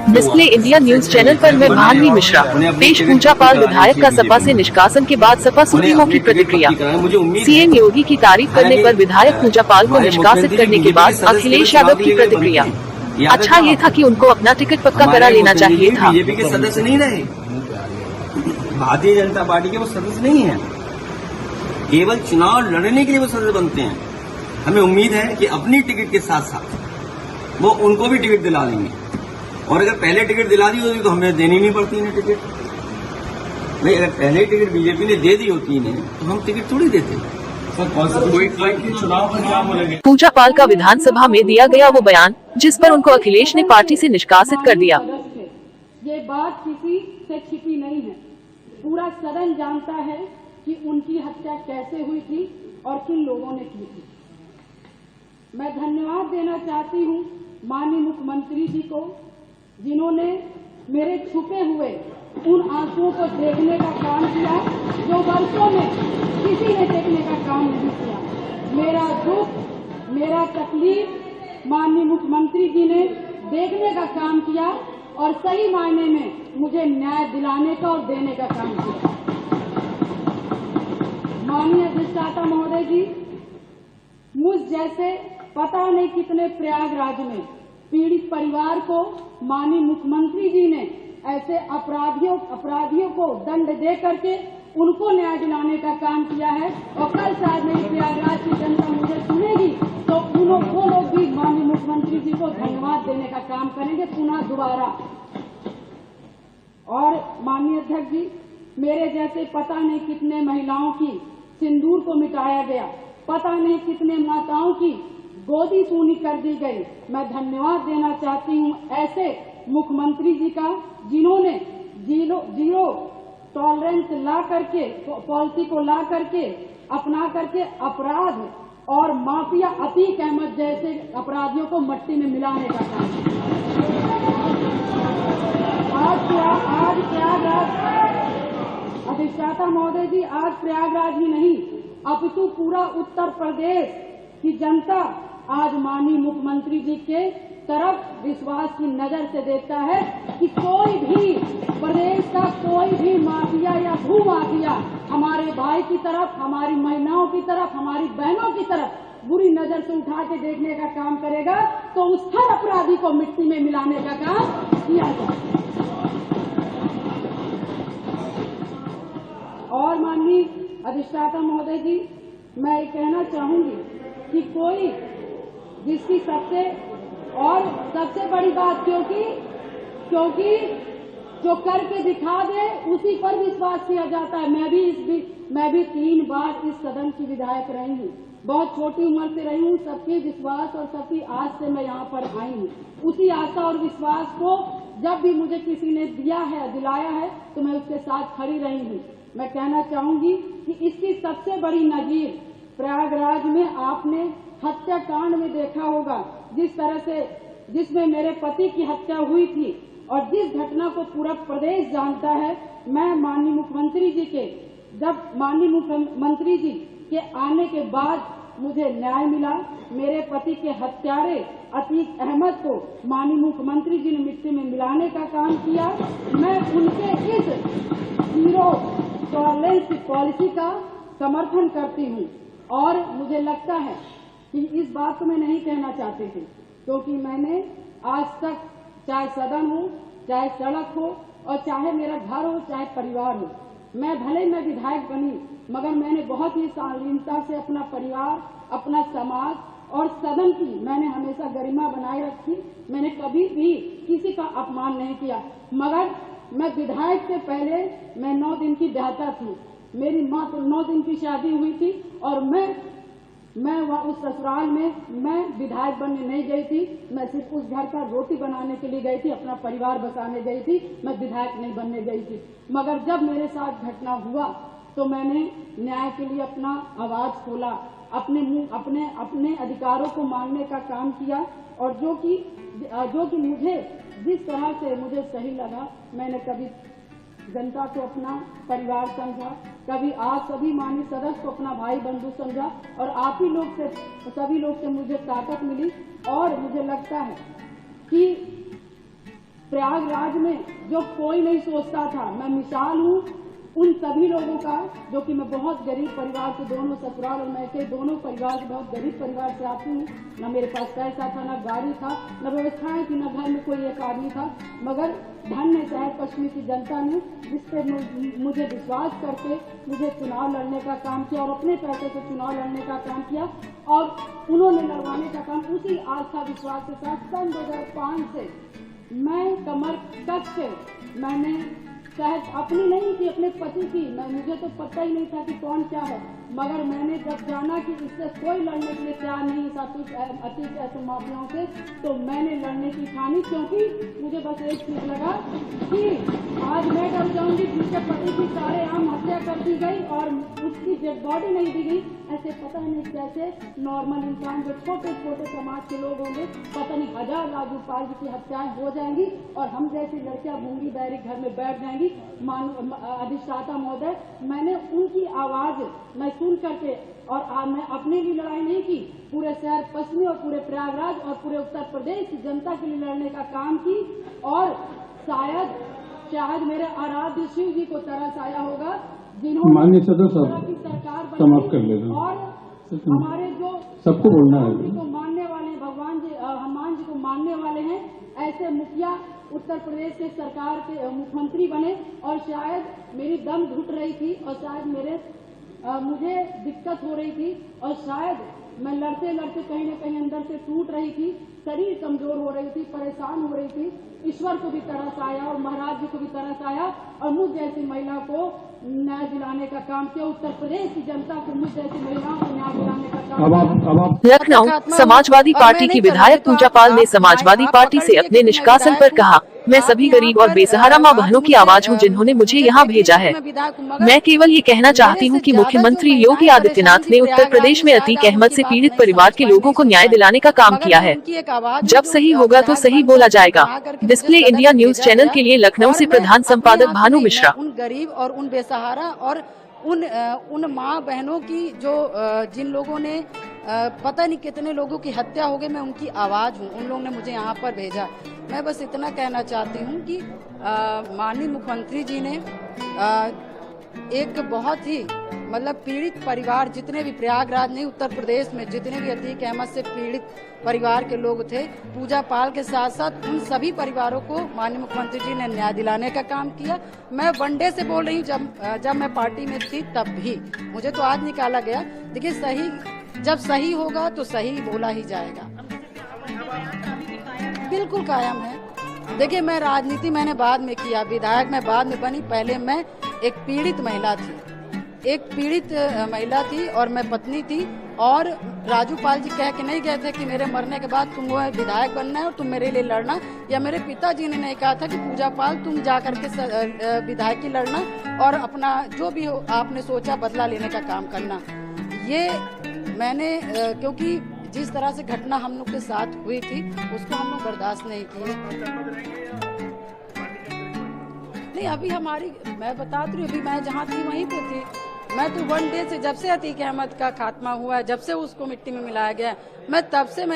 Display India news channel पर मैं भानवी मिश्रा। पेश पूजा पाल विधायक का सपा से निष्कासन के बाद सपा सुप्रीमो की प्रतिक्रिया। सीएम योगी की तारीफ करने पर विधायक पूजा पाल को निष्कासित करने के बाद अखिलेश यादव की प्रतिक्रिया। अच्छा ये था कि उनको अपना टिकट पक्का करा लेना चाहिए था। बीजेपी के सदस्य नहीं रहे, भारतीय जनता पार्टी के वो सदस्य नहीं है, केवल चुनाव लड़ने के लिए वो सदस्य बनते हैं। हमें उम्मीद है कि अपनी टिकट के साथ साथ वो उनको भी टिकट दिला देंगे, और अगर पहले टिकट दिला दी होती तो हमें देनी नहीं पड़ती इन्हें टिकट। भाई अगर पहले टिकट बीजेपी ने दे दी होती इन्हें तो हम टिकट थोड़ी देते। पूजा पाल का विधानसभा में दिया गया वो बयान जिस पर उनको अखिलेश ने पार्टी से निष्कासित कर दिया। ये बात किसी से छिपी नहीं है, पूरा सदन जानता है कि उनकी हत्या कैसे हुई थी और किन लोगों ने की थी। मैं धन्यवाद देना चाहती हूँ माननीय मुख्यमंत्री जी को, जिन्होंने मेरे छुपे हुए उन आंसुओं को देखने का काम किया जो वर्षों में किसी ने देखने का काम नहीं किया। मेरा दुख, मेरा तकलीफ माननीय मुख्यमंत्री जी ने देखने का काम किया और सही मायने में मुझे न्याय दिलाने का और देने का काम किया। माननीय अधिष्ठाता महोदय जी, मुझ जैसे पता नहीं कितने प्रयागराज में पीड़ित परिवार को माननीय मुख्यमंत्री जी ने ऐसे अपराधियों को दंड दे करके उनको न्याय दिलाने का काम किया है। और कल शायद मेरी प्रयागराज की जनता मुझे सुनेगी तो वो लोग भी माननीय मुख्यमंत्री जी को धन्यवाद देने का काम करेंगे पुनः दोबारा। और माननीय अध्यक्ष जी, मेरे जैसे पता नहीं कितने महिलाओं की सिंदूर को मिटाया गया, पता नहीं कितने माताओं की गोदी सूनी कर दी गई। मैं धन्यवाद देना चाहती हूँ ऐसे मुख्यमंत्री जी का, जिन्होंने जीरो टॉलरेंस ला करके पॉलिसी को ला करके अपना करके अपराध और माफिया अतीक अहमद जैसे अपराधियों को मट्टी में मिलाने का काम किया। आज प्रयागराज अधिष्ठाता महोदय जी, आज प्रयागराज ही नहीं अपितु पूरा उत्तर प्रदेश की जनता आज माननीय मुख्यमंत्री जी के तरफ विश्वास की नजर से देखता है कि कोई भी प्रदेश का कोई भी माफिया या भू माफिया हमारे भाई की तरफ, हमारी महिलाओं की तरफ, हमारी बहनों की तरफ बुरी नजर से उठा के देखने का काम करेगा तो उस हर अपराधी को मिट्टी में मिलाने का काम किया जाए। और माननीय अधिष्ठाता महोदय जी, मैं ये कहना चाहूंगी कि कोई जिसकी सबसे बड़ी बात, क्योंकि जो करके दिखा दे उसी पर विश्वास किया जाता है। मैं भी 3 बार इस सदन की विधायक रही हूँ, बहुत छोटी उम्र से रही हूँ। सबके विश्वास और सबकी आस से मैं यहाँ पर आई हूँ। उसी आशा और विश्वास को जब भी मुझे किसी ने दिलाया है तो मैं उसके साथ खड़ी रही हूँ। मैं कहना चाहूंगी कि इसकी सबसे बड़ी नजीर प्रयागराज में आपने हत्याकांड में देखा होगा, जिस तरह से जिसमें मेरे पति की हत्या हुई थी और जिस घटना को पूरा प्रदेश जानता है। मैं माननीय मुख्यमंत्री जी के आने के बाद मुझे न्याय मिला। मेरे पति के हत्यारे अतीक अहमद को माननीय मुख्यमंत्री जी ने मिट्टी में मिलाने का काम किया। मैं उनके इस जीरो टॉलरेंस की पॉलिसी का समर्थन करती हूँ और मुझे लगता है कि इस बात को मैं नहीं कहना चाहती थी, क्योंकि मैंने आज तक चाहे सदन हो, चाहे सड़क हो और चाहे मेरा घर हो, चाहे परिवार हो, मैं विधायक बनी मगर मैंने बहुत ही शालीनता से अपना परिवार, अपना समाज और सदन की मैंने हमेशा गरिमा बनाए रखी। मैंने कभी भी किसी का अपमान नहीं किया। मगर मैं विधायक से पहले मैं 9 दिन की ब्याहता थी। मेरी माँ तो 9 दिन की शादी हुई थी और मैं उस ससुराल में मैं विधायक बनने नहीं गई थी। मैं सिर्फ उस घर का रोटी बनाने के लिए गई थी, अपना परिवार बसाने गई थी, मैं विधायक नहीं बनने गई थी। मगर जब मेरे साथ घटना हुआ तो मैंने न्याय के लिए अपना आवाज खोला, अपने अधिकारों को मांगने का काम किया और जो कि मुझे जिस तरह से मुझे सही लगा, मैंने कभी जनता को अपना परिवार समझा, कभी आप सभी माननीय सदस्य को अपना भाई बंधु समझा और आप ही लोग से, सभी लोग से मुझे ताकत मिली। और मुझे लगता है कि प्रयागराज में जो कोई नहीं सोचता था, मैं मिसाल हूँ उन सभी लोगों का जो कि मैं बहुत गरीब परिवार से, दोनों ससुराल और मैके दोनों परिवार से, बहुत गरीब परिवार से आती हूँ। न मेरे पास पैसा था, न गाड़ी था, न व्यवस्थाएं थी, न घर में कोई एक आदमी था, मगर धन्य शहर पश्चिमी की जनता ने जिस पे मुझे विश्वास करके मुझे चुनाव लड़ने का काम किया और अपने पैसे से चुनाव लड़ने का काम किया और उन्होंने लड़वाने का काम उसी आस्था विश्वास के साथ सन 2005 से मैं कमर कस के मैंने शायद अपनी नहीं थी, अपने पति की, मुझे तो पता ही नहीं था कि कौन क्या है, मगर मैंने जब जाना कि इससे कोई लड़ने के लिए तैयार नहीं था अतीत ऐसे माफियाओं से, तो मैंने लड़ने की ठानी, क्योंकि मुझे बस एक चीज लगा कि आज मैं डर जाऊंगी जिसके पति की सारे आम हत्या कर दी गई और उसकी डेड बॉडी नहीं दी गई। ऐसे पता नहीं कैसे नॉर्मल इंसान जो छोटे छोटे समाज के लोग होंगे, पता नहीं 1000 राजू पाल जी की हत्याएं हो जाएंगी और हम जैसी लड़कियां भूंगी बहरी घर में बैठ जाएंगी। अधिष्ठाता महोदय, मैंने उनकी आवाज मैं सुन करके और मैं अपने लिए लड़ाई नहीं की, पूरे शहर पश्चिमी और पूरे प्रयागराज और पूरे उत्तर प्रदेश की जनता के लिए लड़ने का काम की और शायद मेरे आराध्य शिव जी को तरस आया होगा जिन्होंने माननीय सदस्य सरकार समाप्त कर ले और हमारे जो सबको बोलना है को मानने वाले भगवान जी हनुमान जी को मानने वाले हैं, ऐसे मुखिया उत्तर प्रदेश के सरकार के मुख्यमंत्री बने और शायद मेरी दम घुट रही थी और शायद मुझे दिक्कत हो रही थी और शायद मैं लड़ते लड़ते कहीं न कहीं अंदर से टूट रही थी, शरीर कमजोर हो रही थी, परेशान हो रही थी। ईश्वर को भी तरस आया और महाराज जी को भी तरस आया और मुझ जैसी महिला को न्याय दिलाने का काम किया। उत्तर प्रदेश की जनता को मुझ जैसी महिलाओं को न्याय दिलाने का काम। लखनऊ समाजवादी पार्टी की विधायक पूजा पाल ने समाजवादी पार्टी से अपने निष्कासन पर कहा, मैं सभी गरीब और बेसहारा माँ बहनों की आवाज हूँ जिन्होंने मुझे यहाँ भेजा है। मैं केवल ये कहना चाहती हूँ कि मुख्यमंत्री योगी आदित्यनाथ ने उत्तर प्रदेश में अतीक अहमद से पीड़ित परिवार के लोगों को न्याय दिलाने का काम किया है। जब सही होगा तो सही बोला जाएगा। डिस्प्ले इंडिया न्यूज चैनल के लिए लखनऊ से प्रधान संपादक भानु मिश्रा। उन गरीब और उन बेसहारा और उन माँ बहनों की जो जिन लोगों ने पता नहीं कितने लोगों की हत्या हो गई, मैं उनकी आवाज हूँ। उन लोगों ने मुझे यहाँ पर भेजा। मैं बस इतना कहना चाहती हूँ कि माननीय मुख्यमंत्री जी ने एक बहुत ही मतलब पीड़ित परिवार, जितने भी प्रयागराज नहीं उत्तर प्रदेश में जितने भी अतीक अहमद से पीड़ित परिवार के लोग थे, पूजा पाल के साथ साथ उन सभी परिवारों को माननीय मुख्यमंत्री जी ने न्याय दिलाने का काम किया। मैं वनडे से बोल रही हूँ, जब मैं पार्टी में थी तब भी मुझे तो आज निकाला गया। देखिए जब सही होगा तो सही बोला ही जाएगा। बिल्कुल कायम है। देखिए मैं राजनीति मैंने बाद में किया, विधायक मैं बाद में बनी। पहले मैं एक पीड़ित महिला थी और मैं पत्नी थी और राजू पाल जी कह के नहीं गए थे कि मेरे मरने के बाद तुम विधायक बनना है और तुम मेरे लिए लड़ना, या मेरे पिताजी ने नहीं कहा था कि पूजा पाल तुम जा करके विधायक की लड़ना और अपना जो भी हो आपने सोचा बदला लेने का काम करना। ये मैंने क्योंकि जिस तरह से घटना हम लोग के साथ हुई थी उसको हम लोग बर्दाश्त नहीं किए। नहीं अभी मैं बता रही हूँ, अभी मैं जहाँ थी वहीं पे थी। मैं तो 1 डे से, जब से अतीक अहमद का खात्मा हुआ, जब से उसको मिट्टी में मिलाया गया, मैं तब से मैं